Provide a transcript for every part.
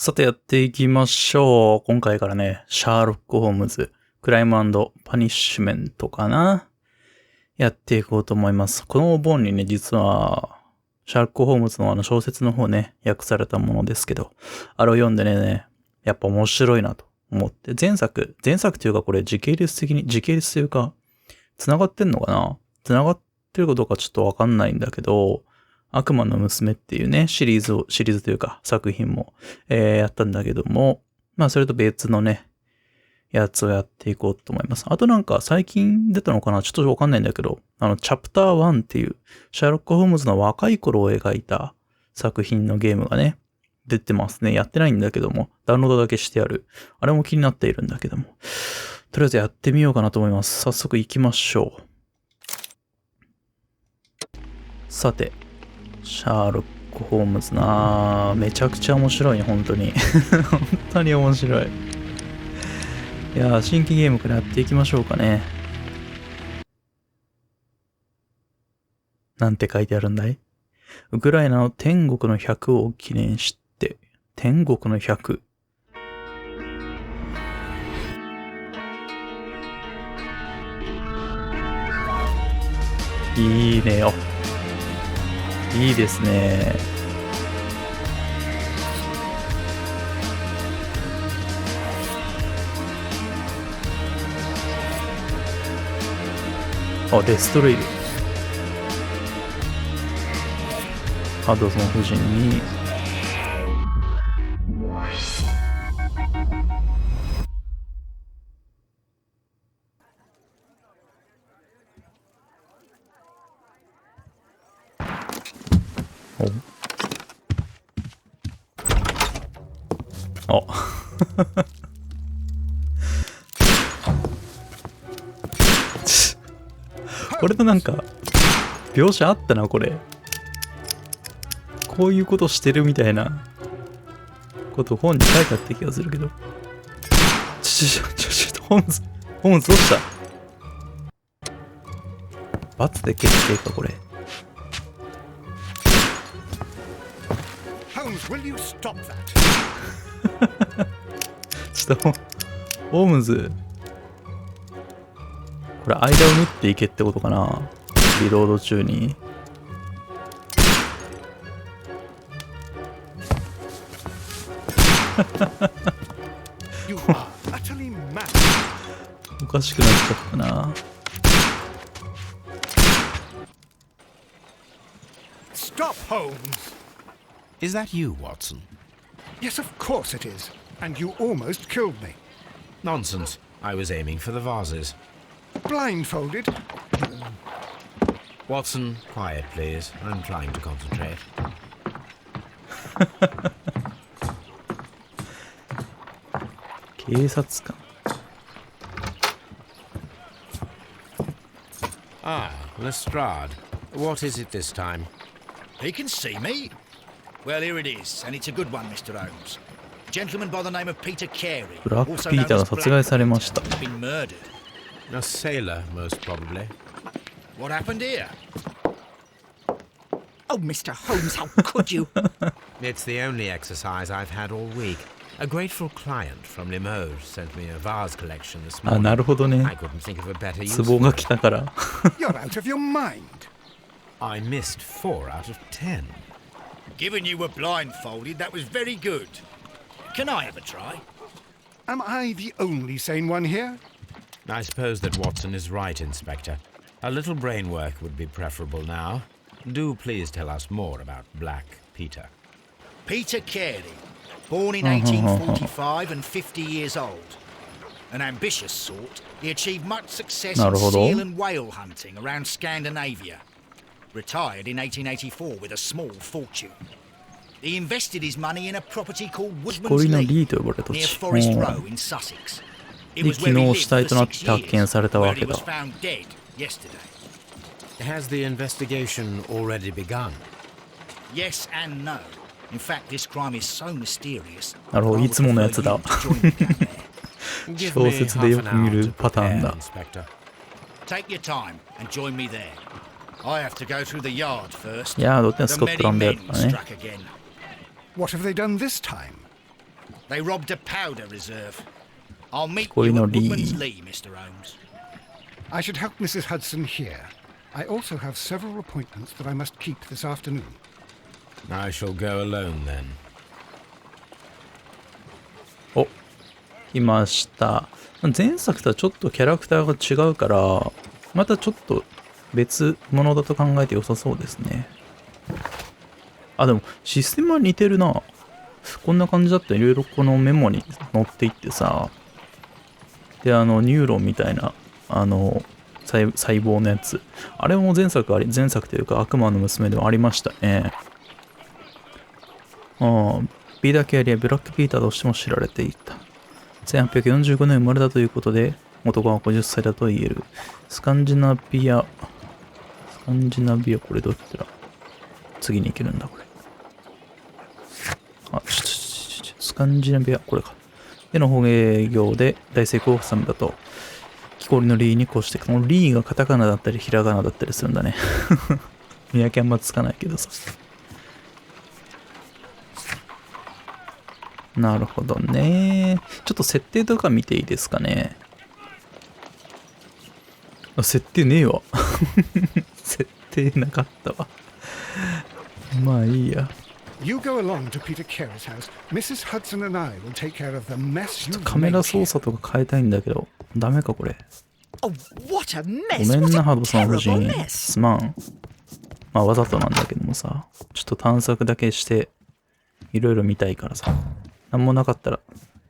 さてやっていきましょう。今回からね、シャーロックホームズ、クライム&パニッシュメントかな。やっていこうと思います。このお盆にね、実は、シャーロックホームズの小説の方ね、訳されたものですけど、あれを読んでね、やっぱ面白いなと思って、前作というかこれ時系列というか、繋がってんのかな？繋がってるかどうかちょっとわかんないんだけど、悪魔の娘っていうね、シリーズというか作品も、やったんだけども、まあそれと別のね、やつをやっていこうと思います。あとなんか最近出たのかなちょっとわかんないんだけど、チャプター1っていう、シャーロック・ホームズの若い頃を描いた作品のゲームがね、出てますね。やってないんだけども、ダウンロードだけしてある。あれも気になっているんだけども。とりあえずやってみようかなと思います。早速行きましょう。さて、シャーロック・ホームズなぁ。めちゃくちゃ面白いね、本当に。本当に面白い。いやー、新規ゲームからやっていきましょうかね。なんて書いてあるんだい？ウクライナの天国の100を記念して、天国の100。いいねよ。いいですね。あ、デストレイル。ハドソン夫人にあこれとなんか描写あったなこれ。こういうことしてるみたいなこと本に書いてあった気がするけど。ホームズどうした？罰で決定かこれ。ちょっとホームズこれ間を縫っていけってことかな。リロード中に。おかしくなっちゃったな。Stop, Holmes! Is that you, Watson? Yes, of course it is. And you almost killed me. Nonsense. I was aiming for the vases. Blindfolded? Watson, quiet, please. I'm trying to concentrate. Ah, Lestrade. What is it this time? He can see me. Well, here it is, and it's a good one, Mr. Holmes. A gentleman by the name of Peter Carey, ブラックピーターが殺害されました。 has been murdered. A sailor, most probably. What happened here? Oh, Mr. Holmes, how could you? It's the only exercise I've had all week. A grateful client from Limoges sent me a vase collection this あ、 morning. なるほどね。 I couldn't think of a better use ツボ for が it. 来たから。You're out of your mind. I missed 4 out of 10. Given you were blindfolded, that was very good. Can I have a try? Am I the only sane one here? I suppose that Watson is right, Inspector. A little brain work would be preferable now. Do please tell us more about Black Peter. Peter Carey, born in 1845 and 50 years old. An ambitious sort, he achieved much success in seal and whale hunting around Scandinavia. Retired in 1884 with a small fortune. He invested his money in a property called Woodman's Leap, near Forest Row in Sussex. It was where he lived for 6 years, where he was found dead yesterday. Has the investigation already begun? Yes and no. In fact, this crime is so mysterious. なるほど、いつものやつだ。小説でよく見るパターンだ。 Take your time and join me there. I have to go through the yard first. ヤードってスコットランドやったね。What have they done this time? They robbed a powder reserve. I'll meet Koi you no at Lee. Woodman's Lee, Mr. Holmes. I should help Mrs. Hudson here. I also have several appointments that I must keep this afternoon. I shall go alone then. お、いました。前作とはちょっとキャラクターが違うから、またちょっと別物だと考えて良さそうですね。あ、でもシステムは似てるな。こんな感じだったらいろいろこのメモに載っていってさ、で、ニューロンみたいな、細胞のやつ。あれも前作というか悪魔の娘でもありましたね。ピーター・キャリア、ブラック・ピーターとしても知られていた。1845年生まれたということで、男は50歳だと言える。スカンジナビア、これどっちだ？次に行けるんだ、これ。スカンジナビア、これか。絵の捕鯨業で大成功を収めたと。木こりのリーにこうして、このリーがカタカナだったり、ひらがなだったりするんだね。見分けあんまつかないけどさ。なるほどね。ちょっと設定とか見ていいですかね。あ、設定ねえわ。設定なかったわ。まあいいや。You go along to Peter Carey's house. Mrs. Hudson and I will take care of the mess you've カメラ made 操 here. 作とか変えたいんだけど、ダメかこれ。 Oh, what a ご mess! めん What な、 a ハドソン夫 terrible 人。 mess! すまん。まあわざとなんだけどもさ、ちょっと探索だけして、いろいろ見たいからさ、なんもなかったら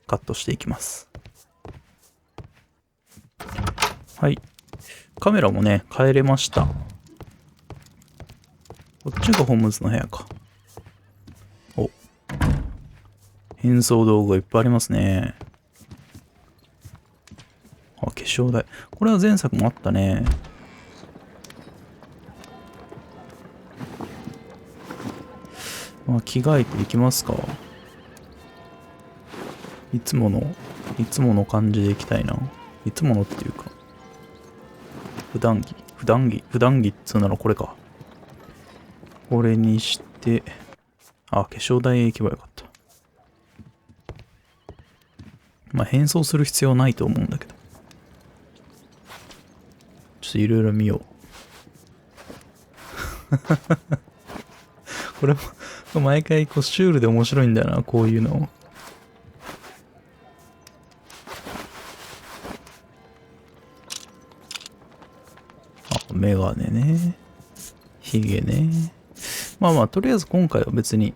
カットしていきます。はい。カメラもね、変えれました。こっちがホームズの部屋か。お。変装道具がいっぱいありますね。あ、化粧台。これは前作もあったね。まあ、着替えていきますか。いつもの感じでいきたいな。いつものっていうか。普段着っつうならこれか。これにして、あ、化粧台へ行けばよかった。まあ、変装する必要はないと思うんだけど。ちょっといろいろ見よう。これも、毎回こうシュールで面白いんだよな、こういうの。あ、メガネね。ヒゲね。まあまあ、とりあえず今回は別に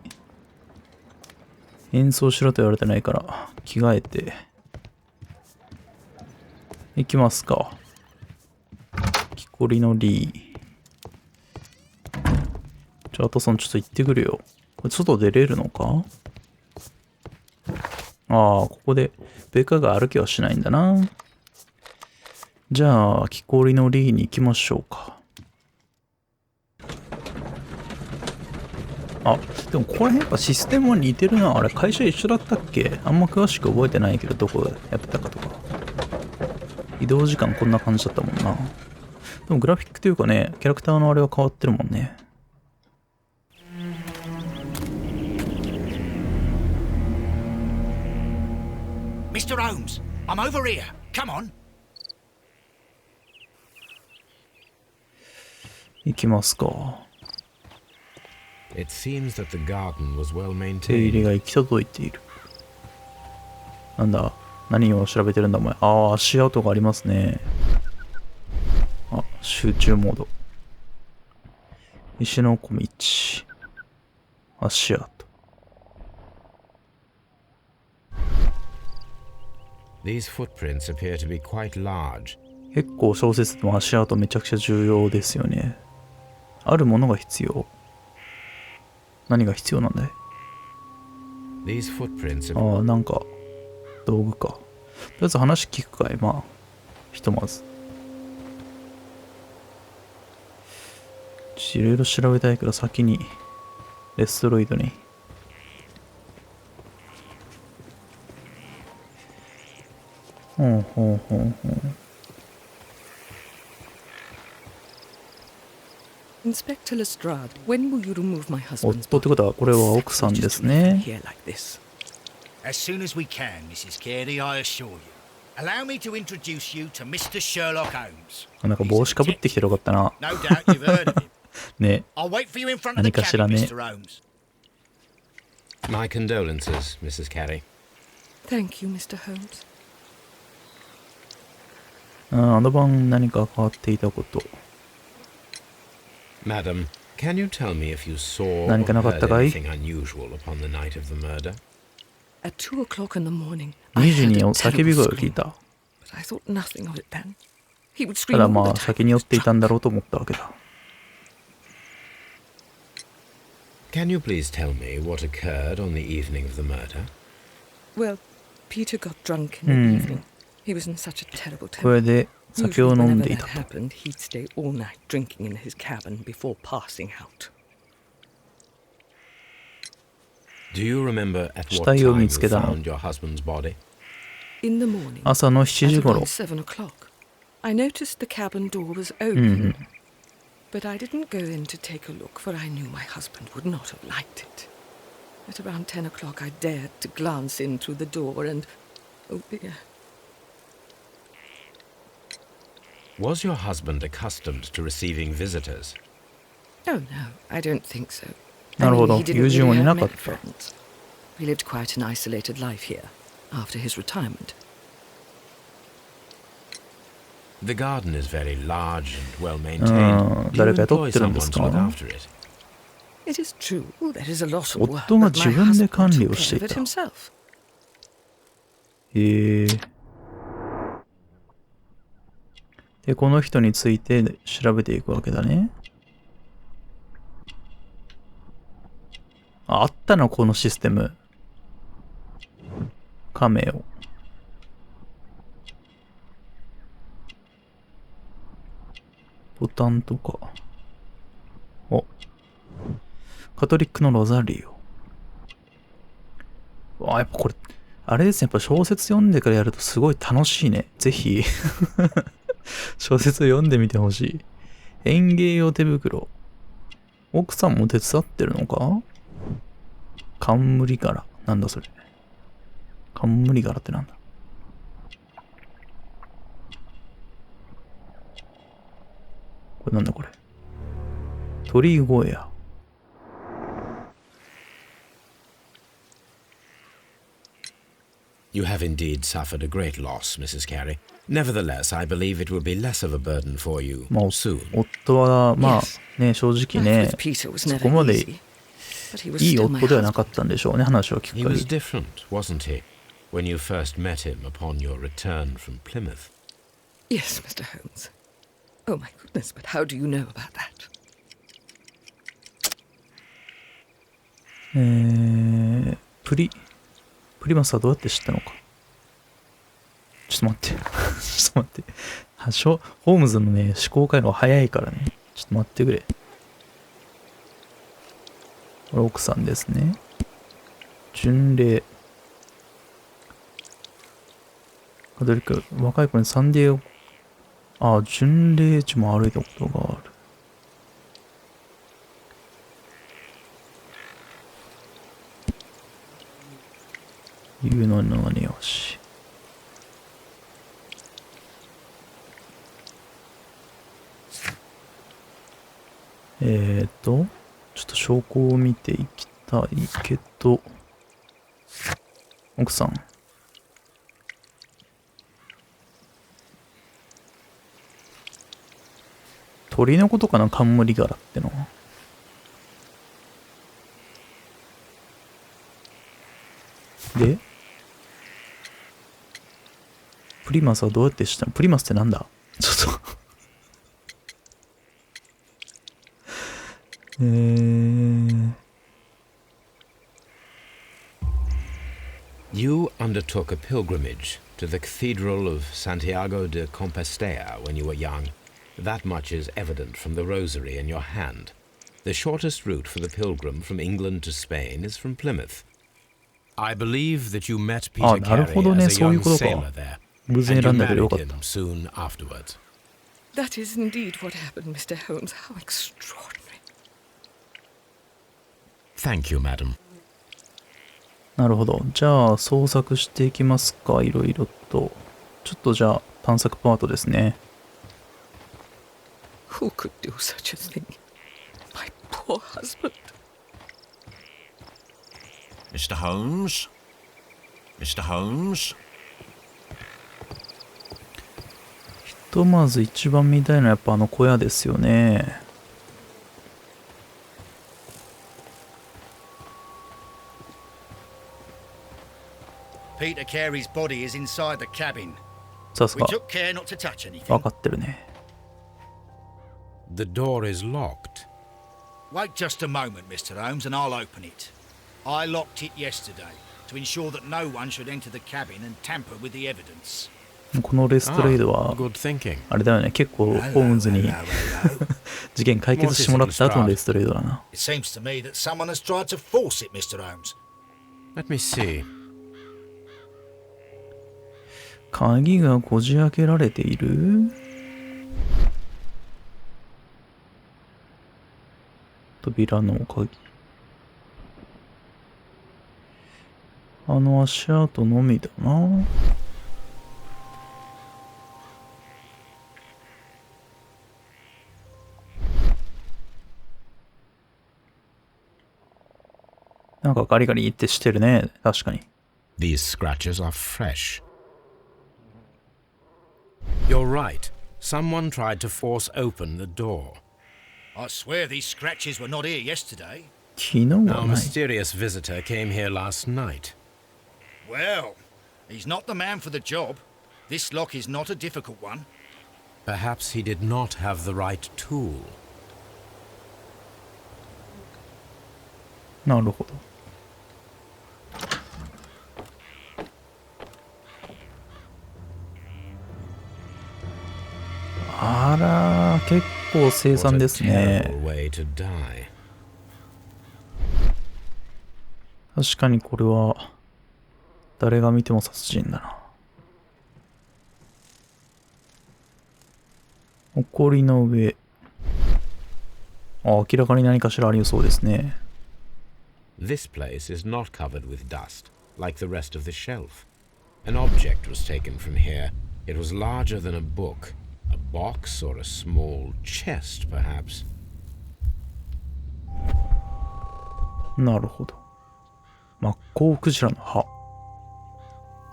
演奏しろと言われてないから着替えていきますか。木こりのリー。あとさんちょっと行ってくるよ。これ外出れるのか？ああ、ここでベカが歩きはしないんだな。じゃあ、木こりのリーに行きましょうか。あ、でもここら辺やっぱシステムは似てるな。あれ会社一緒だったっけ？あんま詳しく覚えてないけど、どこでやってたかとか。移動時間こんな感じだったもんな。でもグラフィックというかね、キャラクターのあれは変わってるもんね。Mr. Holmes, I'm over here. Come on. 行きますか。It seems that the garden was well 手入れ maintained. が行き届いている。なんだ、何を調べてるんだお前。ああ、足跡がありますね。あ、集中モード。石の小道。足跡。These footprints appear to be quite large. 結構小説でも足跡めちゃくちゃ重要ですよね。あるものが必要。何が必要なんだい？ These footprints ああ、なんか、道具か。とりあえず話聞くかい、まあ、ひとまず。いろいろ調べたいから先に、レストロイドに。ほんほんほんほん。Inspector Lestrade, when will you remove my 夫 husband's ってことは、これは奥さんですね。here like this? As soon as we can, Mrs. Carey, I assure you. Allow me to introduce you to Mr. Sherlock Holmes. なんか帽子かぶってきてよかったな。 No doubt you've heard of him. ね。 I'll wait for you in front of the cabin, Mr. Holmes. My condolences, Mrs. Carey. Thank you, Mr. Holmes. あの晩何か変わっていたこと。 Madam, can you tell me if you saw or 何かなかったかい？ heard anything unusual upon the night of the murder? At 2 o'clock in the morning, I 2時 heard に a 叫び terrible 声を聞い scream, た。 but I thought nothing of it then. He would た scream だ all ま the あ time. 先に寄っていたんだろうと思ったわけだ。 Can you please tell me what occurred on the evening of the murder? Well, Peter got drunk in the evening. He was in such a terrible これ temper. で酒を Usually 飲ん whenever でい that たと。 happened, he'd stay all night drinking in his cabin before passing out. Do you remember at 死 what 体を time 見 you つけたの。 found your husband's body? In the morning, 朝の7時 at 頃。 around 7 o'clock, I noticed the cabin door was open. But I didn't go in to take a look, for I knew my husband would not have liked it. At around 10 o'clock, I dared to glance in through the door and... Oh dear. Was your husband accustomed to receiving visitors? Oh no, I don't think so. なるほど。 he didn't 友人 really はいな have かっ many た。 friends. He lived quite an isolated life here, after his retirement. The garden is very large and well maintained. Do you 誰か雇 employ ってるんで someone す to look か？ after it? It is true, there is a lot of work, 夫が but 自 my 分で husband 管理 took をして care い of it た。 himself. へえ。で、この人について調べていくわけだね。あったの、このシステム。カメオ。ボタンとか。お。カトリックのロザリオ。やっぱこれ、あれですね。やっぱ小説読んでからやるとすごい楽しいね。ぜひ、小説を読んでみてほしい。園芸用手袋。奥さんも手伝ってるのか？冠柄。なんだそれ。冠柄ってなんだ？これなんだこれ。鳥小屋。You have indeed suffered a great loss, Mrs. Carey. Nevertheless, I believe it will be less of a burden for you まあ、 soon. 夫は、まあ、ね、正直 Life ね with、Peter was そ never こまで easy, but he was いい still my 夫ではなか husband. ったんでしょうね、話を聞 He く限 was り。 different, wasn't he, when you first met him upon your return from Plymouth? Yes, Mr. Holmes. Oh my goodness, but how do you know about that? プリマスはどうやって知ったのか。ちょっと待って。ちょっと待って。ホームズのね、思考回路が早いからね。ちょっと待ってくれ。これ奥さんですね。巡礼。カトリック、若い子にサンディエゴ、巡礼地も歩いたことがある。言うのに何よし。ちょっと証拠を見ていきたいけど、奥さん。鳥のことかな、冠柄ってのは。で、プリマスはどうやって知ったの？プリマスってなんだ？ちょっとYou undertook a pilgrimage to the Cathedral of Santiago de Compostela when you were young. That much is evident from the rosary in your hand. The shortest route for the pilgrim from England to Spain is from Plymouth. I believe that you met Peter なるほ Carey どね、 as a そういう young ことか。 sailor there, 偶然 and 選 you んだけどよ married かっ him た。 soon afterwards. That is indeed what happened, Mr. Holmes. How extraordinary. Thank you, madam. なるほど。じゃあ、捜索していきますか。いろいろと。ちょっとじゃあ、探索パートですね。Who could do such a thing? My poor husband. Mr. Holmes? Mr. Holmes? ひとまず一番見たいのはやっぱあの小屋ですよね。Peter Carey's body is inside the cabin. さす We が。 took care not to touch anything. わかってるね。The door is locked. Wait just a moment, Mr. Holmes, and I'll open it. I locked it yesterday to ensure that no one should enter the cabin and tamper with the evidence. このレストレードは、 Good thinking. あれだよね。結構、ホームズに事件解決してもらった後のレストレードだな。It seems to me that someone has tried to force it, Mr. Holmes. Let me see. 鍵がこじ開けられている？扉の鍵。あの足跡のみだな。なんかガリガリってしてるね。確かに。These scratches are fresh. You're right. Someone tried to force open the door. I swear these scratches were not here yesterday. 昨日 Our はない。 mysterious visitor came here last night. Well, he's not the man for the job. This lock is not a difficult one. Perhaps he did not have the right tool. なるほど。あら、結構凄惨ですね。 Terrible way to die. 確かにこれは誰が見ても殺人だな。埃の上。明らかに何かしらありそうですね。This place is not covered with dust, like the rest of the shelf. An object was taken from here. It was larger than a book. A box or a small chest, perhaps. なるほど。マッコウクジラの歯。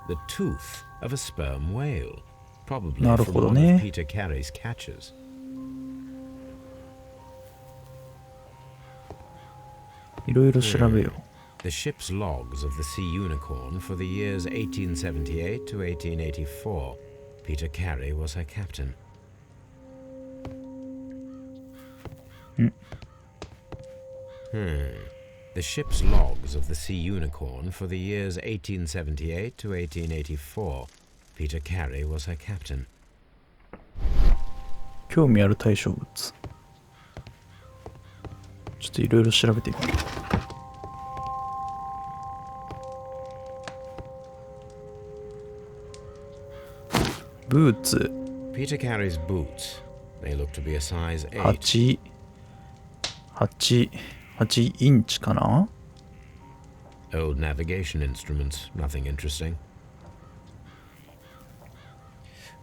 The tooth of a sperm whale, probably なる from ほど one ね。 of Peter Carey's catches. いろいろ調べよう。 The ship's logs of the Sea Unicorn for the years 1878 to 1884. Peter Carey was her captain. The ship's logs of the Sea Unicorn for the years 1878 to 1884. Peter Carey was her captain. 興味ある対象物。ちょっといろいろ調べてみる。ブーツ Peter Carey's boots. They look to be a size 8. 8インチかな。 Old navigation instruments. Nothing interesting.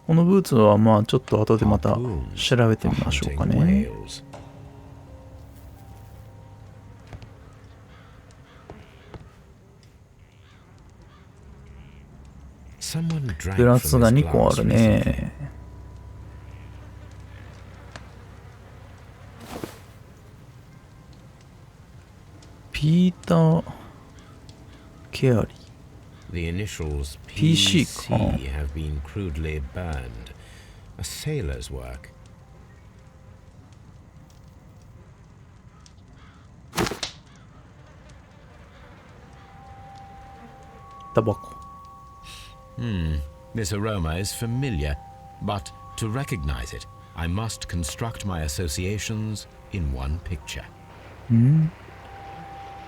このブーツはまあちょっと後でまた調べてみましょうか Hunting ね。 whales. Someone drank グラ from スが this 2個あ glass る recently. ね。ピーター・ケアリー。 The initials PC PC か。 have been crudely burned. A sailor's work. タバコ。 This aroma is familiar, but to recognize it, I must construct my associations in one picture.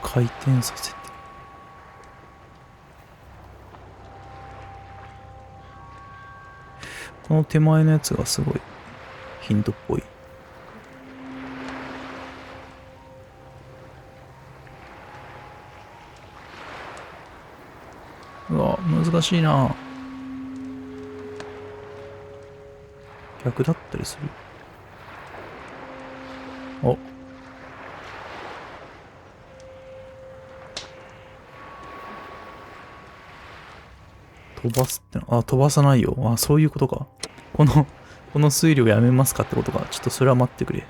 回転させて。この手前のやつがすごいヒントっぽい。うわ、難しいな。逆だったりする。お。飛ばすっての、飛ばさないよ。そういうことか。この推理をやめますかってことか。ちょっとそれは待ってくれ。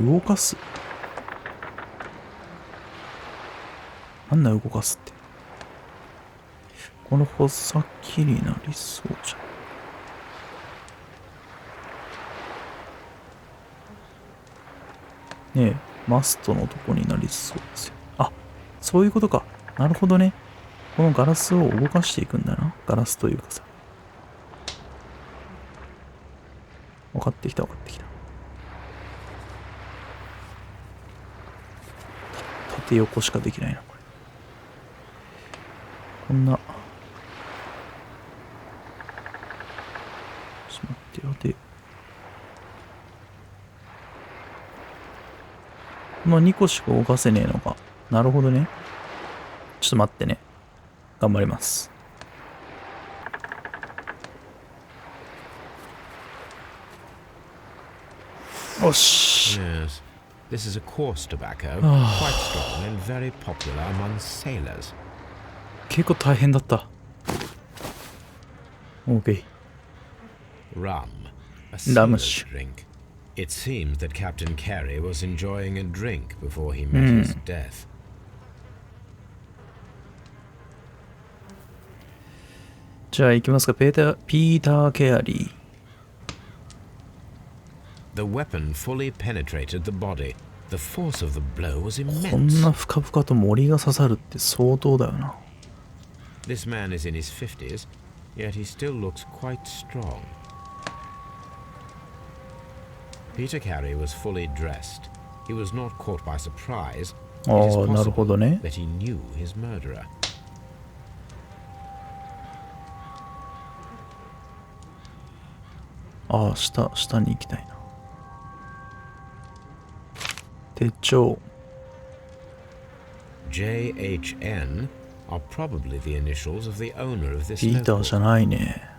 動かす？なんだ動かすって。この穂先になりそうじゃん。ねえ、マストのとこになりそうですよ。そういうことか。なるほどね。このガラスを動かしていくんだな。ガラスというかさ。分かってきた分かってきた。縦横しかできないな、これ。こんな。ちょっと待ってよ。で、この2個しか動かせねえのか。なるほどね。ちょっと待ってね。頑張ります。よし。Yes. This is a coarse tobacco, quite strong and very popular among sailors. 結構大変だった。OK。Rum, a sailor's drink. It seems that Captain Carey was enjoying a drink before he met his death. じゃあ行きますか。ピーター・ケアリー。The weapon fully penetrated the body. The force of the blow was こん immense. な深々と森が刺さるって相当だよな。This man is in his 50s, yet he still looks quite strong. Peter Carey was fully dressed. He was not caught by surprise. It is なるほ possible どね。 that he knew his murderer. 下に行きたいな。手帳。JHN are probably the initials of the owner of this ピーターじゃ notebook. ないね。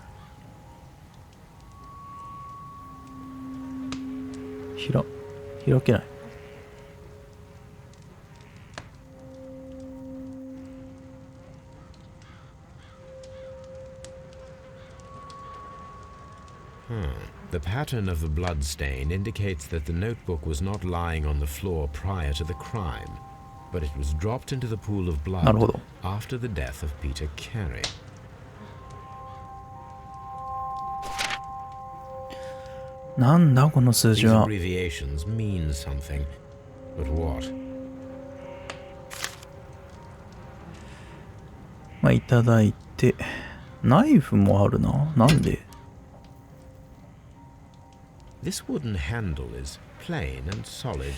開けない。The pattern of the blood stain indicates that the notebook was not lying on the floor prior to the crime, but it was dropped into the pool of なるほ blood ど。 after the death of Peter Carey. なんだこの数字 These は。 abbreviations mean something, but what? まあ、いただいて。ナイフもあるな。なんで？ This wooden handle is plain and solid.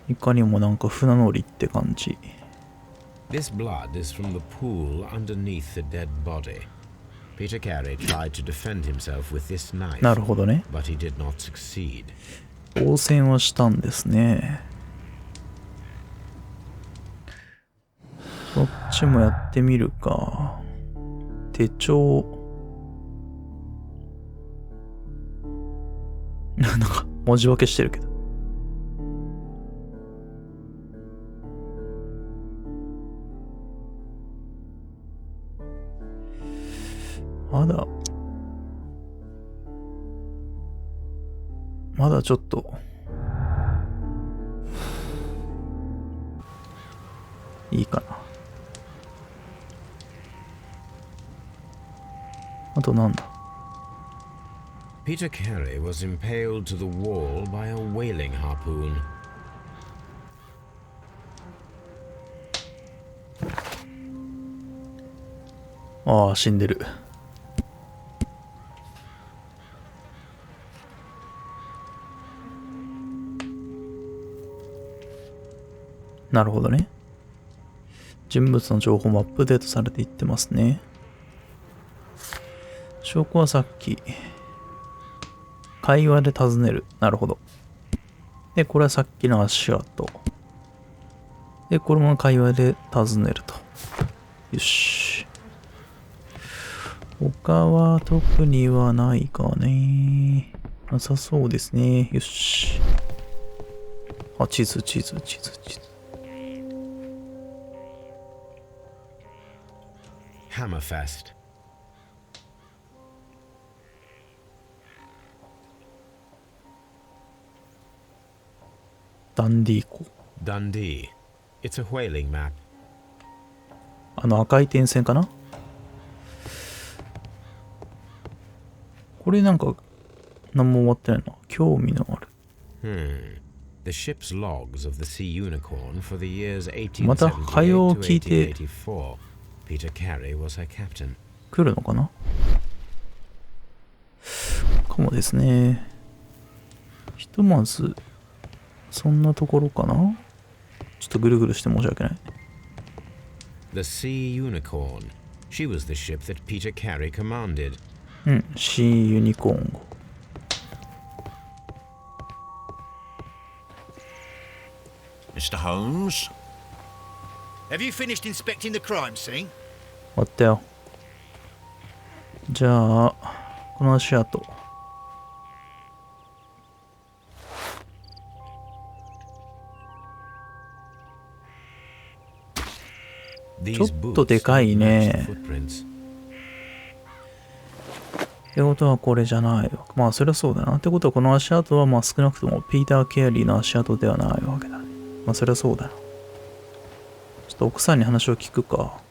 いかにもなんか船乗りって感じ。 This blood is from the pool underneath the dead body. Peter Carey tried to defend himself with this knife, なるほどね。 but he did not succeed. 応戦はしたんですね。そっちもやってみるか。手帳。なんか文字分けしてるけど。まだちょっといいかな。あとなんだ。Peter Carey was impaled to the wall by a whaling harpoon. 死んでる。なるほどね。人物の情報もアップデートされていってますね。証拠はさっき、会話で尋ねる。なるほど。で、これはさっきの足跡。で、これも会話で尋ねると。よし。他は特にはないかね。なさそうですね。よし。あ、地図。Hammerfest. Dundee 湖。Dundee. It's a whaling map. あの赤い点線かな。これなんか何も終わってないな。興味のある。The ship's logs of the Sea Unicorn for the years また会話を聞いて1878-1884. Peter Carey was her captain. 来るのかな。かもですね。ひとまずそんなところかな。ちょっとぐるぐるして申し訳ない。The Sea Unicorn. She was the ship that Peter Carey commanded. うん、シーユニコーン号。Mr. Holmes? Have you finished inspecting the crime scene? 終わったよ。じゃあ、この足跡。ちょっとでかいね。ってことはこれじゃないわ。まあそりゃそうだな。ってことはこの足跡はまあ少なくともピーター・ケアリーの足跡ではないわけだね。まあそりゃそうだな。ちょっと奥さんに話を聞くか。